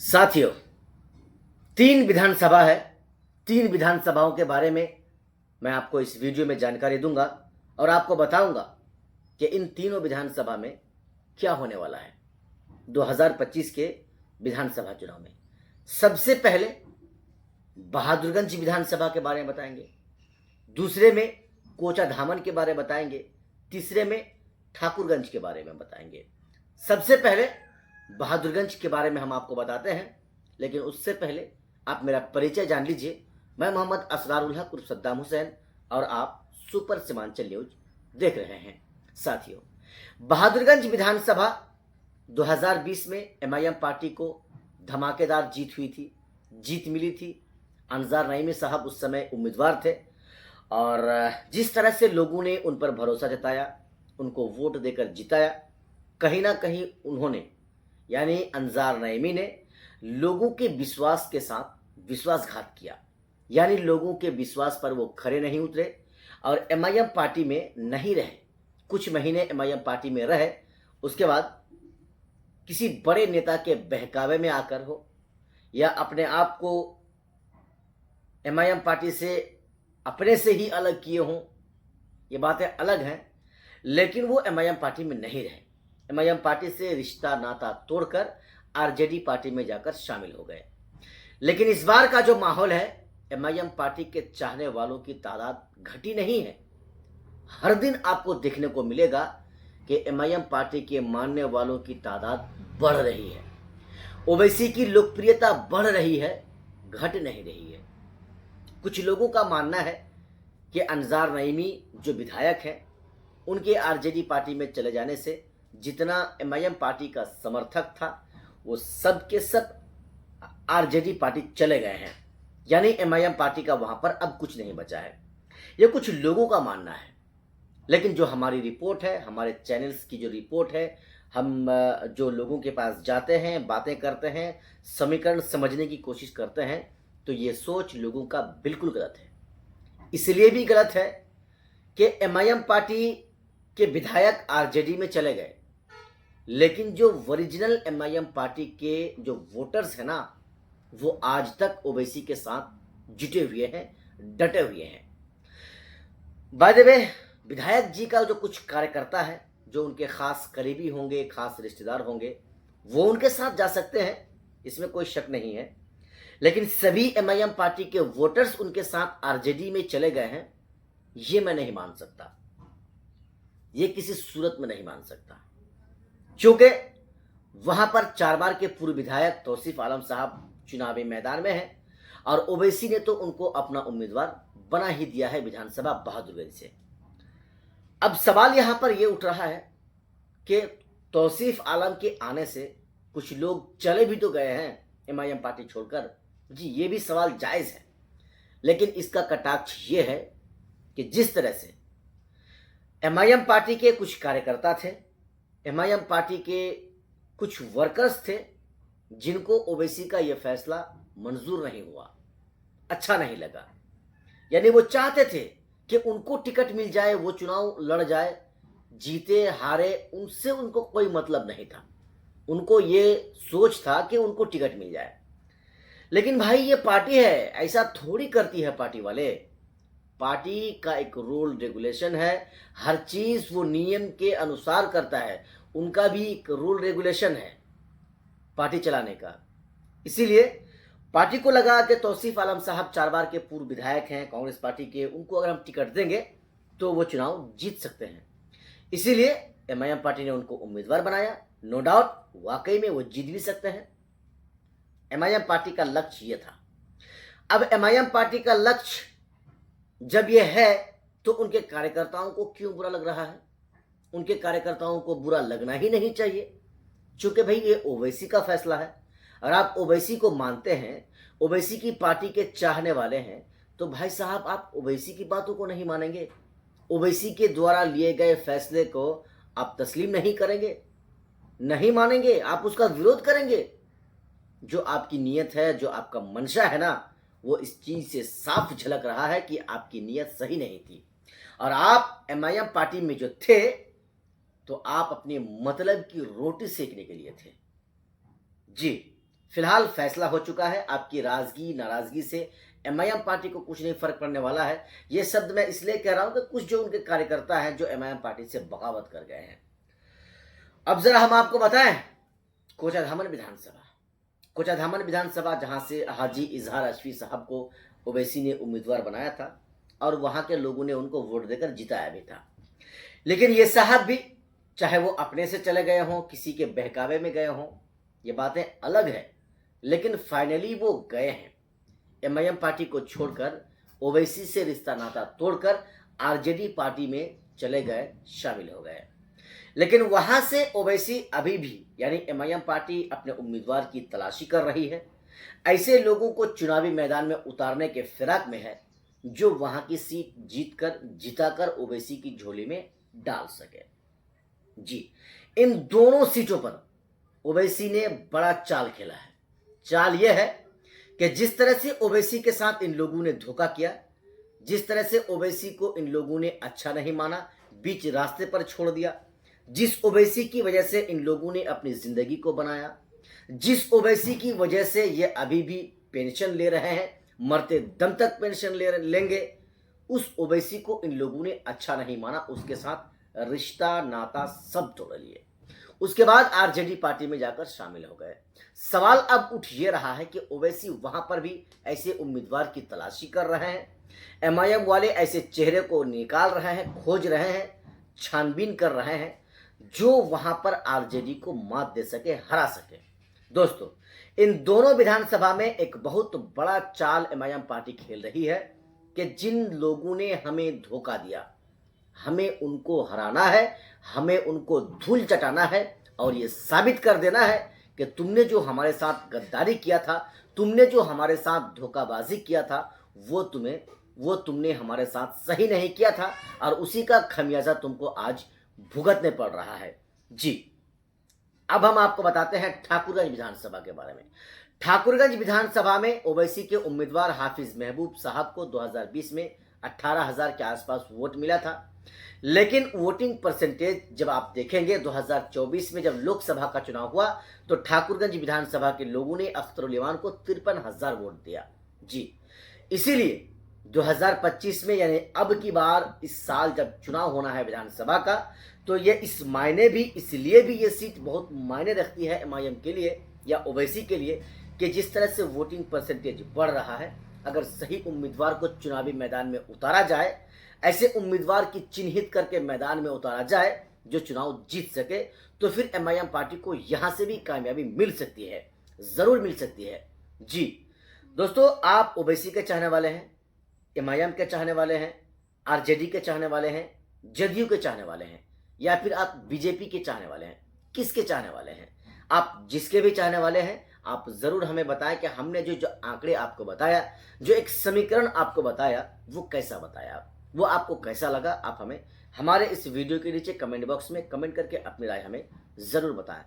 साथियों, 3 विधानसभा है। 3 विधानसभाओं के बारे में मैं आपको इस वीडियो में जानकारी दूंगा और आपको बताऊंगा कि इन तीनों विधानसभा में क्या होने वाला है 2025 के विधानसभा चुनाव में। सबसे पहले बहादुरगंज विधानसभा के बारे में बताएंगे, दूसरे में कोचाधामन के बारे में बताएंगे, तीसरे में ठाकुरगंज के बारे में बताएंगे। सबसे पहले बहादुरगंज के बारे में हम आपको बताते हैं, लेकिन उससे पहले आप मेरा परिचय जान लीजिए। मैं मोहम्मद असरारुल हक उर्फ सद्दाम हुसैन और आप सुपर सीमांचल न्यूज देख रहे हैं। साथियों, बहादुरगंज विधानसभा 2020 में एमआईएम पार्टी को धमाकेदार जीत हुई थी, जीत मिली थी। अंजार नईमी साहब उस समय उम्मीदवार थे और जिस तरह से लोगों ने उन पर भरोसा जताया, उनको वोट देकर जिताया, कहीं ना कहीं उन्होंने यानी अंजार नईमी ने लोगों के विश्वास के साथ विश्वासघात किया। यानी लोगों के विश्वास पर वो खरे नहीं उतरे और एमआईएम पार्टी में नहीं रहे। कुछ महीने एमआईएम पार्टी में रहे, उसके बाद किसी बड़े नेता के बहकावे में आकर हो या अपने आप को एमआईएम पार्टी से अपने से ही अलग किए हों, ये बातें अलग हैं, लेकिन वो एमआईएम पार्टी में नहीं रहे। एमआईएम पार्टी से रिश्ता नाता तोड़कर आरजेडी पार्टी में जाकर शामिल हो गए। लेकिन इस बार का जो माहौल है, एमआईएम पार्टी के चाहने वालों की तादाद घटी नहीं है। हर दिन आपको देखने को मिलेगा कि एमआईएम पार्टी के मानने वालों की तादाद बढ़ रही है। ओवैसी की लोकप्रियता बढ़ रही है, घट नहीं रही है। कुछ लोगों का मानना है कि अंजार नईमी जो विधायक हैं, उनके आरजेडी पार्टी में चले जाने से जितना एमआईएम पार्टी का समर्थक था वो सब के सब आरजेडी पार्टी चले गए हैं। यानी एमआईएम पार्टी का वहां पर अब कुछ नहीं बचा है। ये कुछ लोगों का मानना है, लेकिन जो हमारी रिपोर्ट है, हमारे चैनल्स की जो रिपोर्ट है, हम जो लोगों के पास जाते हैं, बातें करते हैं, समीकरण समझने की कोशिश करते हैं, तो ये सोच लोगों का बिल्कुल गलत है। इसलिए भी गलत है कि एमआईएम पार्टी के विधायक आरजेडी में चले गए, लेकिन जो ओरिजिनल एमआईएम पार्टी के जो वोटर्स हैं ना, वो आज तक ओवैसी के साथ जुटे हुए हैं, डटे हुए हैं। बाय द वे, विधायक जी का जो कुछ कार्यकर्ता है, जो उनके खास करीबी होंगे, खास रिश्तेदार होंगे, वो उनके साथ जा सकते हैं, इसमें कोई शक नहीं है। लेकिन सभी एमआईएम पार्टी के वोटर्स उनके साथ आरजेडी में चले गए हैं, ये मैं नहीं मान सकता। ये किसी सूरत में नहीं मान सकता, क्योंकि वहां पर 4 बार के पूर्व विधायक तौसीफ आलम साहब चुनावी मैदान में हैं और ओवैसी ने तो उनको अपना उम्मीदवार बना ही दिया है विधानसभा बहादुरगंज से। अब सवाल यहां पर यह उठ रहा है कि तौसीफ आलम के आने से कुछ लोग चले भी तो गए हैं एमआईएम पार्टी छोड़कर। जी, ये भी सवाल जायज है, लेकिन इसका कटाक्ष ये है कि जिस तरह से एमआईएम पार्टी के कुछ कार्यकर्ता थे, एमआईएम पार्टी के कुछ वर्कर्स थे, जिनको ओवैसी का यह फैसला मंजूर नहीं हुआ, अच्छा नहीं लगा। यानी वो चाहते थे कि उनको टिकट मिल जाए, वो चुनाव लड़ जाए, जीते हारे उनसे उनको कोई मतलब नहीं था। उनको ये सोच था कि उनको टिकट मिल जाए। लेकिन भाई, ये पार्टी है, ऐसा थोड़ी करती है पार्टी वाले। पार्टी का एक रूल रेगुलेशन है, हर चीज वो नियम के अनुसार करता है। उनका भी एक रूल रेगुलेशन है पार्टी चलाने का। इसीलिए पार्टी को लगा कि तौसीफ आलम साहब 4 बार के पूर्व विधायक हैं कांग्रेस पार्टी के, उनको अगर हम टिकट देंगे तो वो चुनाव जीत सकते हैं। इसीलिए एमआईएम पार्टी ने उनको उम्मीदवार बनाया। नो डाउट, वाकई में वो जीत भी सकते हैं। एमआईएम पार्टी का लक्ष्य ये था। अब एमआईएम पार्टी का लक्ष्य जब ये है, तो उनके कार्यकर्ताओं को क्यों बुरा लग रहा है? उनके कार्यकर्ताओं को बुरा लगना ही नहीं चाहिए, क्योंकि भाई ये ओवैसी का फैसला है और आप ओवैसी को मानते हैं, ओवैसी की पार्टी के चाहने वाले हैं, तो भाई साहब आप ओवैसी की बातों को नहीं मानेंगे? ओवैसी के द्वारा लिए गए फैसले को आप तस्लीम नहीं करेंगे, नहीं मानेंगे, आप उसका विरोध करेंगे? जो आपकी नीयत है, जो आपका मंशा है ना, वो इस चीज से साफ झलक रहा है कि आपकी नीयत सही नहीं थी। और आप एमआईएम पार्टी में जो थे, तो आप अपने मतलब की रोटी सेकने के लिए थे। जी, फिलहाल फैसला हो चुका है। आपकी राजगी नाराजगी से एमआईएम पार्टी को कुछ नहीं फर्क पड़ने वाला है। ये शब्द मैं इसलिए कह रहा हूं कि कुछ जो उनके कार्यकर्ता हैं जो एमआईएम पार्टी से बगावत कर गए हैं। अब जरा हम आपको बताएं, कोचाधामन विधानसभा, कोचाधामन विधानसभा जहां से हाजी इजहार अशफी साहब को ओवैसी ने उम्मीदवार बनाया था और वहां के लोगों ने उनको वोट देकर जिताया भी था। लेकिन ये साहब भी, चाहे वो अपने से चले गए हों, किसी के बहकावे में गए हों, ये बातें अलग है, लेकिन फाइनली वो गए हैं। एमआईएम पार्टी को छोड़कर, ओवैसी से रिश्ता नाता तोड़कर आरजेडी पार्टी में चले गए, शामिल हो गए। लेकिन वहां से ओवैसी अभी भी, यानी एमआईएम पार्टी अपने उम्मीदवार की तलाशी कर रही है। ऐसे लोगों को चुनावी मैदान में उतारने के फिराक में है जो वहां की सीट जिताकर ओवैसी की झोली में डाल सके। जी, इन दोनों सीटों पर ओवैसी ने बड़ा चाल खेला है। चाल यह है कि जिस तरह से ओवैसी के साथ इन लोगों ने धोखा किया, जिस तरह से ओवैसी को इन लोगों ने अच्छा नहीं माना, बीच रास्ते पर छोड़ दिया, जिस ओवैसी की वजह से इन लोगों ने अपनी जिंदगी को बनाया, जिस ओवैसी की वजह से ये अभी भी पेंशन ले रहे हैं, मरते दम तक पेंशन लेंगे, उस ओवैसी को इन लोगों ने अच्छा नहीं माना, उसके साथ रिश्ता नाता सब तोड़ लिए। उसके बाद आरजेडी पार्टी में जाकर शामिल हो गए। सवाल अब उठ ये रहा है कि ओवैसी वहां पर भी ऐसे उम्मीदवार की तलाशी कर रहे हैं, एमआईएम वाले ऐसे चेहरे को निकाल रहे हैं, खोज रहे हैं, छानबीन कर रहे हैं जो वहां पर आरजेडी को मात दे सके, हरा सके। दोस्तों, इन दोनों विधानसभा में एक बहुत बड़ा चाल एमआईएम पार्टी खेल रही है कि जिन लोगों ने हमें धोखा दिया, हमें उनको हराना है, हमें उनको धूल चटाना है और ये साबित कर देना है कि तुमने जो हमारे साथ गद्दारी किया था, तुमने जो हमारे साथ धोखाबाजी किया था, वो तुमने हमारे साथ सही नहीं किया था और उसी का खमियाजा तुमको आज भुगतने पड़ रहा है। जी, अब हम आपको बताते हैं ठाकुरगंज विधानसभा के बारे में। ठाकुरगंज विधानसभा में ओवैसी के उम्मीदवार हाफिज महबूब साहब को 2020 में 18,000 के आसपास वोट मिला था। लेकिन वोटिंग परसेंटेज जब आप देखेंगे 2024 में जब लोकसभा का चुनाव हुआ तो ठाकुरगंज विधानसभा के लोगों ने अख्तर ईमान को 53,000 वोट दिया। जी, इसीलिए 2025 में, यानी अब की बार इस साल जब चुनाव होना है विधानसभा का, तो ये इसलिए भी ये सीट बहुत मायने रखती है एमआईएम के लिए या ओवैसी के लिए कि जिस तरह से वोटिंग परसेंटेज बढ़ रहा है, अगर सही उम्मीदवार को चुनावी मैदान में उतारा जाए, ऐसे उम्मीदवार की चिन्हित करके मैदान में उतारा जाए जो चुनाव जीत सके, तो फिर एमआईएम पार्टी को यहां से भी कामयाबी मिल सकती है, जरूर मिल सकती है। जी दोस्तों, आप ओवैसी के चाहने वाले हैं, एमआईएम के चाहने वाले हैं, आरजेडी के चाहने वाले हैं, जदयू के चाहने वाले हैं, या फिर आप बीजेपी के चाहने वाले हैं, किसके चाहने वाले हैं? आप जिसके भी चाहने वाले हैं, आप जरूर हमें बताएं कि हमने जो आंकड़े आपको बताया, जो एक समीकरण आपको बताया, वो कैसा बताया, वो आपको कैसा लगा। आप हमें हमारे इस वीडियो के नीचे कमेंट बॉक्स में कमेंट करके अपनी राय हमें जरूर बताएं।